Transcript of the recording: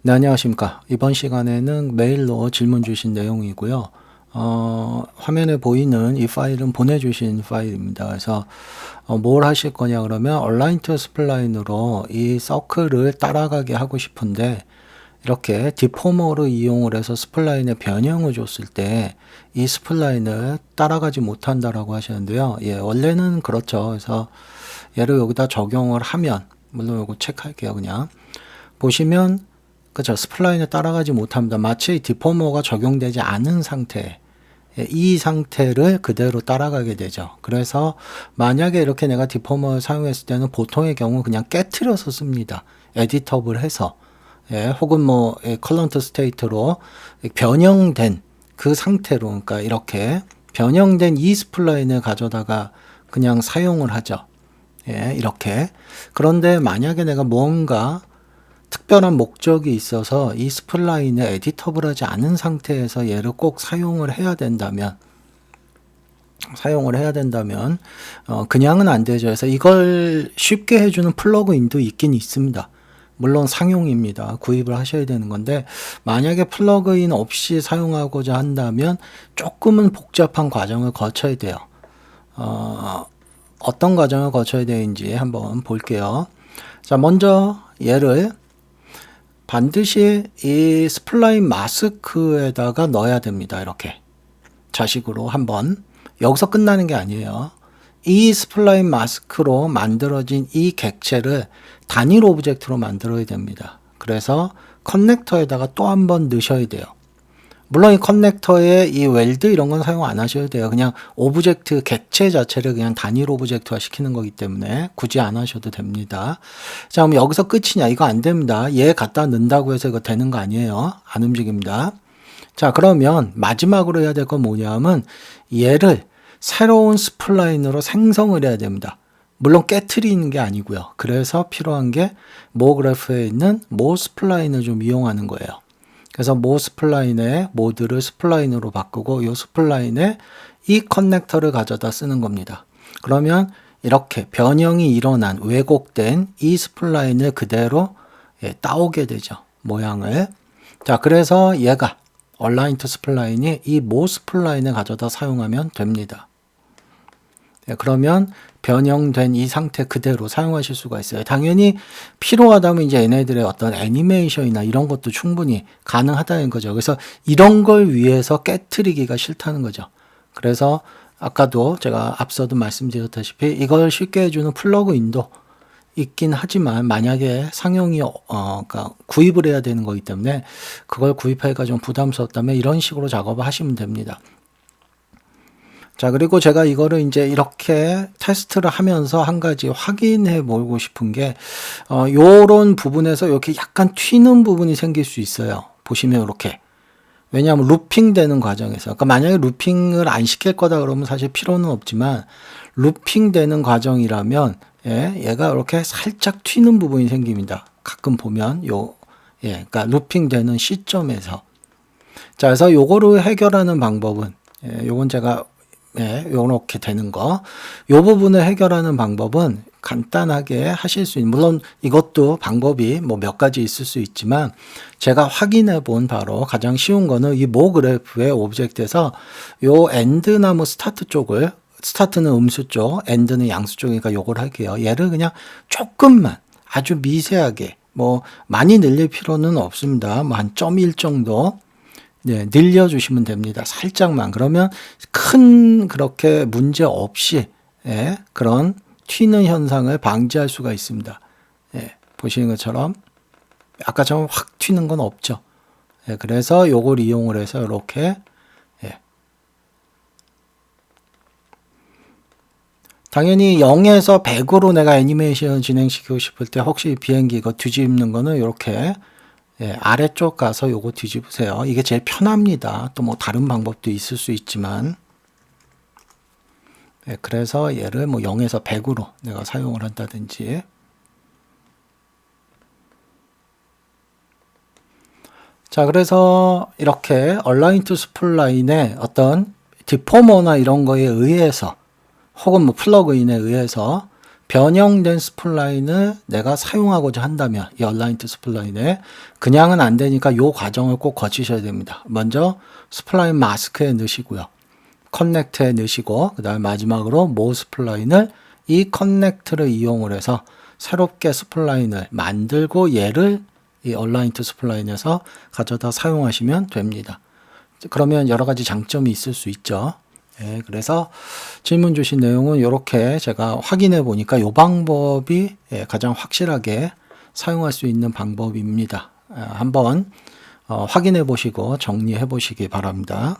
네, 안녕하십니까. 이번 시간에는 메일로 질문 주신 내용이고요. 화면에 보이는 이 파일은 보내주신 파일입니다. 그래서 뭘 하실 거냐 그러면 얼라인 투 스플라인으로 이 서클을 따라가게 하고 싶은데 이렇게 디포머를 이용을 해서 스플라인에 변형을 줬을 때 이 스플라인을 따라가지 못한다라고 하시는데요. 예, 원래는 그렇죠. 그래서 얘를 여기다 적용을 하면, 물론 이거 체크할게요. 그냥 보시면 그렇죠. 스플라인에 따라가지 못합니다. 마치 디포머가 적용되지 않은 상태, 이 상태를 그대로 따라가게 되죠. 그래서 만약에 이렇게 내가 디포머를 사용했을 때는 보통의 경우 그냥 깨트려서 씁니다. 에디터블 해서, 혹은 뭐 컬런트 스테이트로 변형된 그 상태로, 그러니까 이렇게 변형된 이 스플라인을 가져다가 그냥 사용을 하죠. 이렇게. 그런데 만약에 내가 뭔가 특별한 목적이 있어서 이 스플라인을 에디터블하지 않은 상태에서 얘를 꼭 사용을 해야 된다면 그냥은 안 되죠. 그래서 이걸 쉽게 해주는 플러그인도 있긴 있습니다. 물론 상용입니다. 구입을 하셔야 되는 건데, 만약에 플러그인 없이 사용하고자 한다면 조금은 복잡한 과정을 거쳐야 돼요. 어떤 과정을 거쳐야 되는지 한번 볼게요. 자, 먼저 얘를 반드시 이 스플라인 마스크에다가 넣어야 됩니다. 이렇게 자식으로 한번. 여기서 끝나는 게 아니에요. 이 스플라인 마스크로 만들어진 이 객체를 단일 오브젝트로 만들어야 됩니다. 그래서 커넥터에다가 또 한 번 넣으셔야 돼요. 물론 이 커넥터에 이 웰드 이런 건 사용 안 하셔도 돼요. 그냥 오브젝트 객체 자체를 그냥 단일 오브젝트화 시키는 거기 때문에 굳이 안 하셔도 됩니다. 자, 그럼 여기서 끝이냐? 이거 안 됩니다. 얘 갖다 넣는다고 해서 이거 되는 거 아니에요. 안 움직입니다. 자, 그러면 마지막으로 해야 될 건 뭐냐면 얘를 새로운 스플라인으로 생성을 해야 됩니다. 물론 깨트리는 게 아니고요. 그래서 필요한 게 모 그래프에 있는 모 스플라인을 좀 이용하는 거예요. 그래서 모 스플라인의 모드를 스플라인으로 바꾸고 이 스플라인에 이 커넥터를 가져다 쓰는 겁니다. 그러면 이렇게 변형이 일어난 왜곡된 이 스플라인을 그대로 따오게 되죠. 모양을. 자, 그래서 얘가 얼라인 투 스플라인이 이 모 스플라인을 가져다 사용하면 됩니다. 그러면 변형된 이 상태 그대로 사용하실 수가 있어요. 당연히 필요하다면 이제 얘네들의 어떤 애니메이션이나 이런 것도 충분히 가능하다는 거죠. 그래서 이런 걸 위해서 깨트리기가 싫다는 거죠. 그래서 아까도 제가 앞서도 말씀드렸다시피 이걸 쉽게 해주는 플러그인도 있긴 하지만 만약에 상용이 그러니까 구입을 해야 되는 거기 때문에 그걸 구입하기가 좀 부담스럽다면 이런 식으로 작업을 하시면 됩니다. 자, 그리고 제가 이거를 이제 이렇게 테스트를 하면서 한 가지 확인해 보고 싶은 게, 요런 부분에서 이렇게 약간 튀는 부분이 생길 수 있어요. 보시면 이렇게. 왜냐하면 루핑 되는 과정에서. 그러니까 만약에 루핑을 안 시킬 거다 그러면 사실 필요는 없지만, 루핑 되는 과정이라면, 얘가 이렇게 살짝 튀는 부분이 생깁니다. 가끔 보면, 그러니까 루핑 되는 시점에서. 자, 그래서 요거를 해결하는 방법은, 요건 제가 요렇게 되는 거. 요 부분을 해결하는 방법은 간단하게 하실 수 있는, 물론 이것도 방법이 뭐 몇 가지 있을 수 있지만 제가 확인해 본 바로 가장 쉬운 거는 이 모 그래프의 오브젝트에서 요 엔드나 뭐 스타트 쪽을, 스타트는 음수 쪽, 엔드는 양수 쪽이니까 요걸 할게요. 얘를 그냥 조금만 아주 미세하게, 뭐 많이 늘릴 필요는 없습니다. 뭐 한 0.1 정도 늘려주시면 됩니다. 살짝만. 그러면 큰 그렇게 문제 없이 그런 튀는 현상을 방지할 수가 있습니다. 보시는 것처럼 아까처럼 확 튀는 건 없죠. 그래서 요걸 이용을 해서 이렇게 당연히 0에서 100으로 내가 애니메이션 진행시키고 싶을 때 혹시 비행기 이거 뒤집는 거는 이렇게 아래쪽 가서 요거 뒤집으세요. 이게 제일 편합니다. 또 뭐 다른 방법도 있을 수 있지만, 그래서 얘를 뭐 0에서 100으로 내가 사용을 한다든지. 자, 그래서 이렇게 얼라인 투 스플라인의 어떤 디포머나 이런 거에 의해서 혹은 뭐 플러그인에 의해서 변형된 스플라인을 내가 사용하고자 한다면 이 얼라인트 스플라인에 그냥은 안 되니까 이 과정을 꼭 거치셔야 됩니다. 먼저 스플라인 마스크에 넣으시고요. 커넥트에 넣으시고 그 다음에 마지막으로 모 스플라인을 이 커넥트를 이용을 해서 새롭게 스플라인을 만들고 얘를 이 얼라인트 스플라인에서 가져다 사용하시면 됩니다. 그러면 여러 가지 장점이 있을 수 있죠. 예, 그래서 질문 주신 내용은 이렇게 제가 확인해 보니까 이 방법이 가장 확실하게 사용할 수 있는 방법입니다. 한번 확인해 보시고 정리해 보시기 바랍니다.